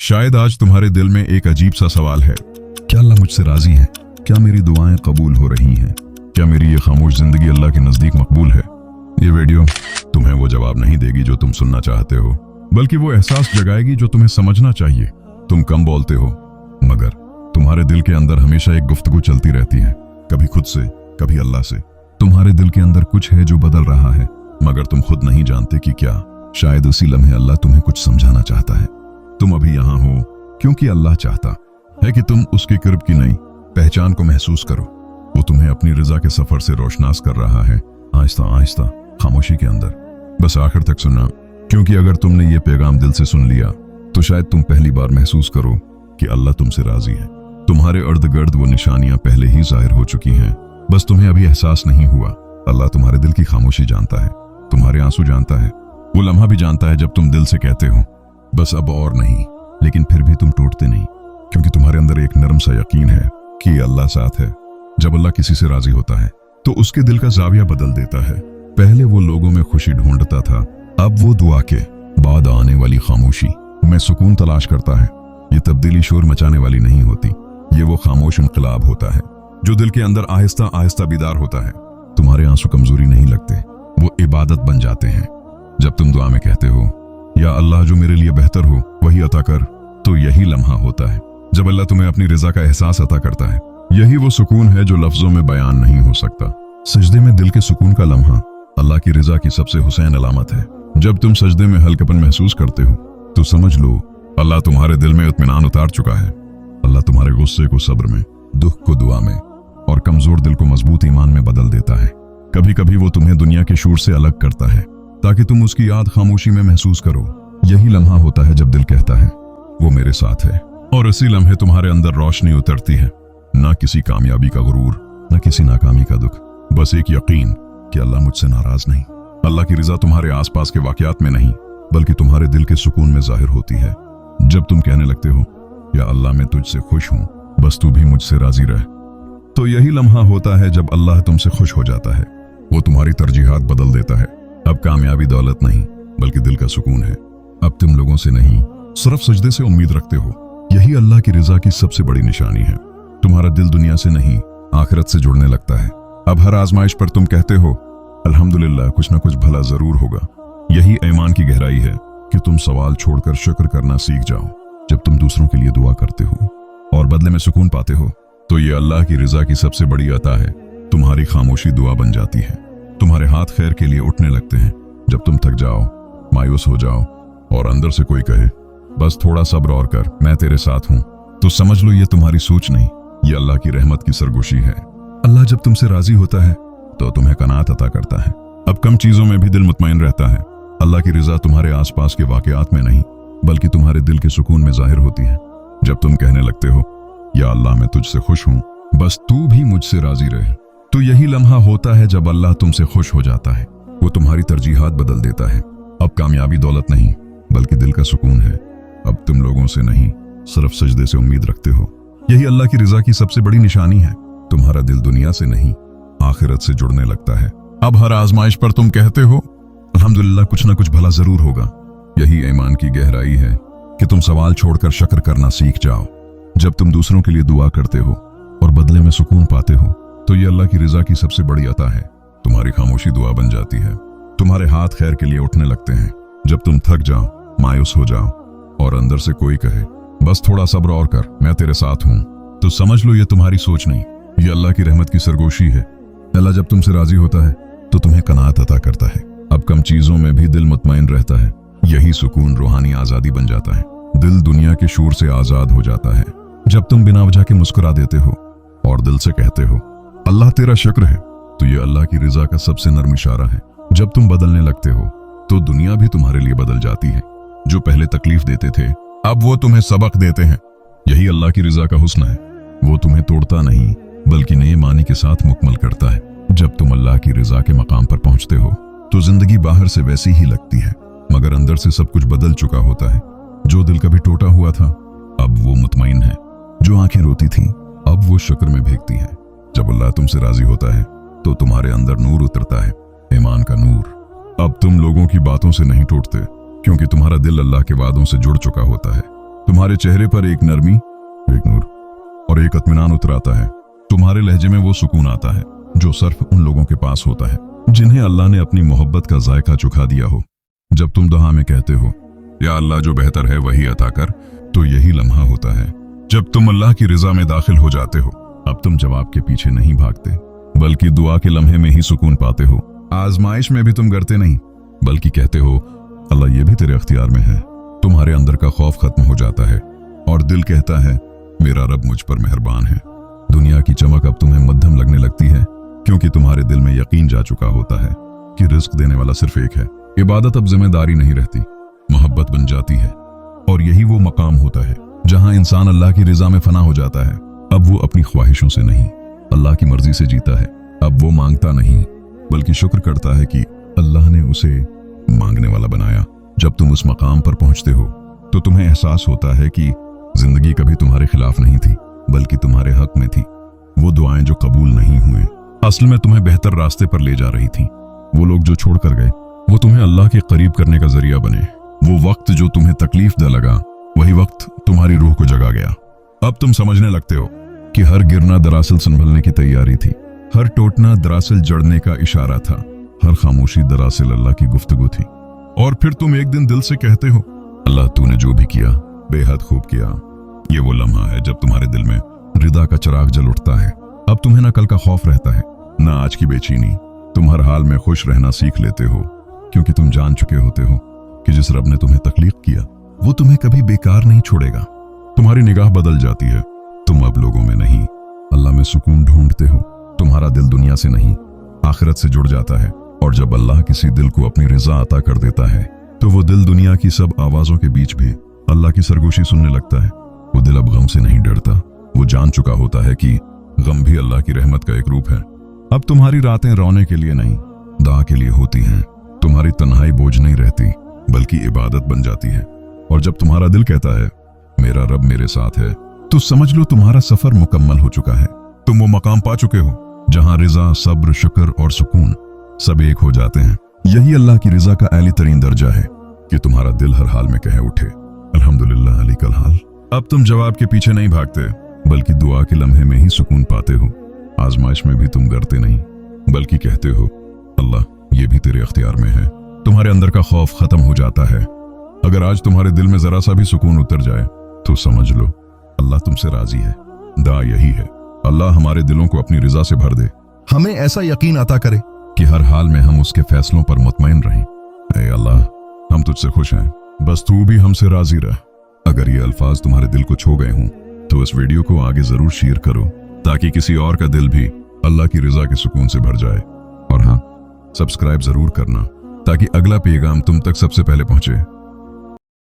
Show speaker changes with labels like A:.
A: शायद आज तुम्हारे दिल में एक अजीब सा सवाल है, क्या अल्लाह मुझसे राजी है? क्या मेरी दुआएं कबूल हो रही हैं? क्या मेरी ये खामोश जिंदगी अल्लाह के नजदीक मकबूल है? ये वीडियो तुम्हें वो जवाब नहीं देगी जो तुम सुनना चाहते हो, बल्कि वो एहसास जगाएगी जो तुम्हें समझना चाहिए। तुम कम बोलते हो, मगर तुम्हारे दिल के अंदर हमेशा एक गुफ्तगू चलती रहती है, कभी खुद से, कभी अल्लाह से। तुम्हारे दिल के अंदर कुछ है जो बदल रहा है, मगर तुम खुद नहीं जानते कि क्या। शायद उसी लम्हे अल्लाह तुम्हें कुछ समझाना चाहता है। तुम अभी यहाँ हो क्योंकि अल्लाह चाहता है कि तुम उसके क़ुर्ब की नई पहचान को महसूस करो। वो तुम्हें अपनी रज़ा के सफर से रोशनास कर रहा है, आहिस्ता आहिस्ता, खामोशी के अंदर। बस आखिर तक सुनना, क्योंकि अगर तुमने ये पैगाम दिल से सुन लिया तो शायद तुम पहली बार महसूस करो कि अल्लाह तुमसे राजी है। तुम्हारे अर्द गर्द वो निशानियां पहले ही जाहिर हो चुकी हैं, बस तुम्हें अभी एहसास नहीं हुआ। अल्लाह तुम्हारे दिल की खामोशी जानता है, तुम्हारे आंसू जानता है, वो लम्हा भी जानता है जब तुम दिल से कहते हो बस अब और नहीं, लेकिन फिर भी तुम टूटते नहीं, क्योंकि तुम्हारे अंदर एक नरम सा यकीन है कि अल्लाह साथ है। जब अल्लाह किसी से राजी होता है तो उसके दिल का जाविया बदल देता है। पहले वो लोगों में खुशी ढूंढता था, अब वो दुआ के बाद आने वाली खामोशी में सुकून तलाश करता है। ये तब्दीली शोर मचाने वाली नहीं होती, ये वो खामोश इनकलाब होता है जो दिल के अंदर आहिस्ता आहिस्ता बीदार होता है। तुम्हारे आंसू कमजोरी नहीं लगते, वो इबादत बन जाते हैं। जब तुम दुआ में कहते हो या अल्लाह जो मेरे लिए बेहतर हो वही अता कर, तो यही लम्हा होता है जब अल्लाह तुम्हें अपनी रज़ा का एहसास अता करता है। यही वो सुकून है जो लफ्जों में बयान नहीं हो सकता। सजदे में दिल के सुकून का लम्हा अल्लाह की रज़ा की सबसे हुसैन अलामत है। जब तुम सजदे में हल्केपन महसूस करते हो तो समझ लो अल्लाह तुम्हारे दिल में इत्मीनान उतार चुका है। अल्लाह तुम्हारे गुस्से को सब्र में, दुख को दुआ में और कमजोर दिल को मजबूत ईमान में बदल देता है। कभी कभी वो तुम्हें दुनिया के शोर से अलग करता है ताकि तुम उसकी याद खामोशी में महसूस करो। यही लम्हा होता है जब दिल कहता है वो मेरे साथ है, और इसी लम्हे तुम्हारे अंदर रोशनी उतरती है। ना किसी कामयाबी का गुरूर, ना किसी नाकामी का दुख, बस एक यकीन कि अल्लाह मुझसे नाराज नहीं। अल्लाह की रज़ा तुम्हारे आसपास के वाकयात में नहीं, बल्कि तुम्हारे दिल के सुकून में जाहिर होती है। जब तुम कहने लगते हो या अल्लाह मैं तुझसे खुश हूं, बस तू भी मुझसे राजी रह, तो यही लम्हा होता है जब अल्लाह तुमसे खुश हो जाता है। वो तुम्हारी तरजीहात बदल देता है। अब कामयाबी दौलत नहीं, बल्कि दिल का सुकून है। अब तुम लोगों से नहीं, सिर्फ सजदे से उम्मीद रखते हो। यही अल्लाह की रज़ा की सबसे बड़ी निशानी है। तुम्हारा दिल दुनिया से नहीं, आखिरत से जुड़ने लगता है। अब हर आजमाइश पर तुम कहते हो अल्हम्दुलिल्लाह, कुछ ना कुछ भला जरूर होगा। यही ईमान की गहराई है कि तुम सवाल छोड़कर शुक्र करना सीख जाओ। जब तुम दूसरों के लिए दुआ करते हो और बदले में सुकून पाते हो, तो ये अल्लाह की रज़ा की सबसे बड़ी अता है। तुम्हारी खामोशी दुआ बन जाती है। तुम्हारे हाथ खैर के लिए उठने लगते हैं। जब तुम थक जाओ, मायूस हो जाओ और अंदर से कोई कहे बस थोड़ा सब्र और कर, मैं तेरे साथ हूं, तो समझ लो ये तुम्हारी सोच नहीं, ये अल्लाह की रहमत की सरगोशी है। अल्लाह जब तुमसे राजी होता है तो तुम्हें कनात अता करता है। अब कम चीजों में भी दिल मुतमईन रहता है। अल्लाह की रज़ा तुम्हारे आसपास के वाकयात में नहीं, बल्कि तुम्हारे दिल के सुकून में जाहिर होती है। जब तुम कहने लगते हो या अल्लाह मैं तुझसे खुश हूं, बस तू भी मुझसे राजी रहे, तो यही लम्हा होता है जब अल्लाह तुमसे खुश हो जाता है। वो तुम्हारी तरजीहात बदल देता है। अब कामयाबी दौलत नहीं, बल्कि दिल का सुकून है। अब तुम लोगों से नहीं, सिर्फ सजदे से उम्मीद रखते हो। यही अल्लाह की रज़ा की सबसे बड़ी निशानी है। तुम्हारा दिल दुनिया से नहीं, आखिरत से जुड़ने लगता है। अब हर आजमाइश पर तुम कहते हो अल्हम्दुलिल्लाह, कुछ ना कुछ भला जरूर होगा। यही ईमान की गहराई है कि तुम सवाल छोड़कर शुक्र करना सीख जाओ। जब तुम दूसरों के लिए दुआ करते हो और बदले में सुकून पाते हो, तो ये अल्लाह की रज़ा की सबसे बड़ी अता है। तुम्हारी खामोशी दुआ बन जाती है। तुम्हारे हाथ खैर के लिए उठने लगते हैं। जब तुम थक जाओ, मायूस हो जाओ और अंदर से कोई कहे बस थोड़ा सब्र और कर, मैं तेरे साथ हूं, तो समझ लो ये तुम्हारी सोच नहीं, ये अल्लाह की रहमत की सरगोशी है। अल्लाह जब तुमसे राजी होता है तो तुम्हें कनात अता करता है। अब कम चीजों में भी दिल मुतमईन रहता है। यही सुकून रूहानी आजादी बन जाता है। दिल दुनिया के शोर से आजाद हो जाता है। जब तुम बिना वजह के मुस्कुरा देते हो और दिल से कहते हो अल्लाह तेरा शुक्र है, तो ये अल्लाह की रज़ा का सबसे नर्म इशारा है। जब तुम बदलने लगते हो तो दुनिया भी तुम्हारे लिए बदल जाती है। जो पहले तकलीफ देते थे, अब वो तुम्हें सबक देते हैं। यही अल्लाह की रज़ा का हुस्न है। वो तुम्हें तोड़ता नहीं, बल्कि नए मानी के साथ मुकम्मल करता है। जब तुम अल्लाह की रज़ा के मकाम पर पहुंचते हो तो जिंदगी बाहर से वैसी ही लगती है, मगर अंदर से सब कुछ बदल चुका होता है। जो दिल कभी टूटा हुआ था, अब वो मुतमईन है। जो आंखें रोती थीं, अब वो शुक्र में भीगती हैं। जब अल्लाह तुमसे राजी होता है तो तुम्हारे अंदर नूर उतरता है, ईमान का नूर। अब तुम लोगों की बातों से नहीं टूटते, क्योंकि तुम्हारा दिल अल्लाह के वादों से जुड़ चुका होता है। तुम्हारे चेहरे पर एक नरमी, एक नूर और एक इत्मीनान उतर आता है। तुम्हारे लहजे में वो सुकून आता है जो सिर्फ उन लोगों के पास होता है जिन्हें अल्लाह ने अपनी मोहब्बत का जायका चुखा दिया हो। जब तुम दुआ में कहते हो या अल्लाह जो बेहतर है वही अता कर, तो यही लम्हा होता है जब तुम अल्लाह की रिजा में दाखिल हो जाते हो। अब तुम जवाब के पीछे नहीं भागते, बल्कि दुआ के लम्हे में ही सुकून पाते हो। आजमाइश में भी तुम डरते नहीं, बल्कि कहते हो अल्लाह ये भी तेरे अख्तियार में है। तुम्हारे अंदर का खौफ खत्म हो जाता है और दिल कहता है मेरा रब मुझ पर मेहरबान है। दुनिया की चमक अब तुम्हें मध्यम लगने लगती है, क्योंकि तुम्हारे दिल में यकीन जा चुका होता है कि रिस्क देने वाला सिर्फ एक है। इबादत अब जिम्मेदारी नहीं रहती, मोहब्बत बन जाती है। और यही वो मकाम होता है जहां इंसान अल्लाह की रिजा में फना हो जाता है। अब वो अपनी ख्वाहिशों से नहीं, अल्लाह की मर्जी से जीता है। अब वो मांगता नहीं, बल्कि शुक्र करता है कि अल्लाह ने उसे मांगने वाला बनाया। जब तुम उस मकाम पर पहुंचते हो तो तुम्हें एहसास होता है कि जिंदगी कभी तुम्हारे खिलाफ नहीं थी, बल्कि तुम्हारे हक में थी। वो दुआएं जो कबूल नहीं हुए असल में तुम्हें बेहतर रास्ते पर ले जा रही थी। वो लोग जो छोड़कर गए वो तुम्हें अल्लाह के करीब करने का जरिया बने। वो वक्त जो तुम्हें तकलीफ दे लगा, वही वक्त तुम्हारी रूह को जगा गया। अब तुम समझने लगते हो कि हर गिरना दरअसल संभलने की तैयारी थी, हर टूटना दरअसल जड़ने का इशारा था, हर खामोशी दरअसल अल्लाह की गुफ्तगू थी। और फिर तुम एक दिन दिल से कहते हो अल्लाह तूने जो भी किया बेहद खूब किया। ये वो लम्हा है जब तुम्हारे दिल में रिदा का चिराग जल उठता है। अब तुम्हें ना कल का खौफ रहता है, ना आज की बेचैनी। तुम हर हाल में खुश रहना सीख लेते हो, क्योंकि तुम जान चुके होते हो कि जिस रब ने तुम्हें तख्लीक किया वो तुम्हें कभी बेकार नहीं छोड़ेगा। तुम्हारी निगाह बदल जाती है। तुम अब लोगों में नहीं, अल्लाह में सुकून ढूंढते हो। तुम्हारा दिल दुनिया से नहीं, आखिरत से जुड़ जाता है। और जब अल्लाह किसी दिल को अपनी रिजा अता कर देता है, तो वो दिल दुनिया की सब आवाजों के बीच भी अल्लाह की सरगोशी सुनने लगता है। वो दिल अब गम से नहीं डरता। वो जान चुका होता है कि गम भी अल्लाह की रहमत का एक रूप है। अब तुम्हारी रातें रोने के लिए नहीं, दुआ के लिए होती हैं। तुम्हारी तन्हाई बोझ नहीं रहती, बल्कि इबादत बन जाती है। और जब तुम्हारा दिल कहता है मेरा रब मेरे साथ है, तो समझ लो तुम्हारा सफर मुकम्मल हो चुका है। तुम वो मकाम पा चुके हो जहां रिजा, सब्र, शुक्र और सुकून सब एक हो जाते हैं। यही अल्लाह की रिजा का आली तरीन दर्जा है कि तुम्हारा दिल हर हाल में कहे उठे अल्हम्दुलिल्लाह अली कल हाल। अब तुम जवाब के पीछे नहीं भागते, बल्कि दुआ के लम्हे में ही सुकून पाते हो। आजमाइश में भी तुम डरते नहीं, बल्कि कहते हो अल्लाह ये भी तेरे अख्तियार में है। तुम्हारे अंदर का खौफ खत्म हो जाता है। अगर आज तुम्हारे दिल में जरा सा भी सुकून उतर जाए तो समझ लो अल्लाह तुमसे राजी है। दुआ यही है, अल्लाह हमारे दिलों को अपनी रिजा से भर दे, हमें ऐसा यकीन अता करे कि हर हाल में हम उसके फैसलों पर मुतमईन रहें। ऐ अल्लाह, हम तुझसे खुश हैं, बस तू भी हमसे राजी रह। अगर ये अल्फाज तुम्हारे दिल को छू गए हों तो इस वीडियो को आगे जरूर शेयर करो, ताकि किसी और का दिल भी अल्लाह की रिजा के सुकून से भर जाए। और हाँ, सब्सक्राइब जरूर करना ताकि अगला पैगाम तुम तक सबसे पहले पहुंचे।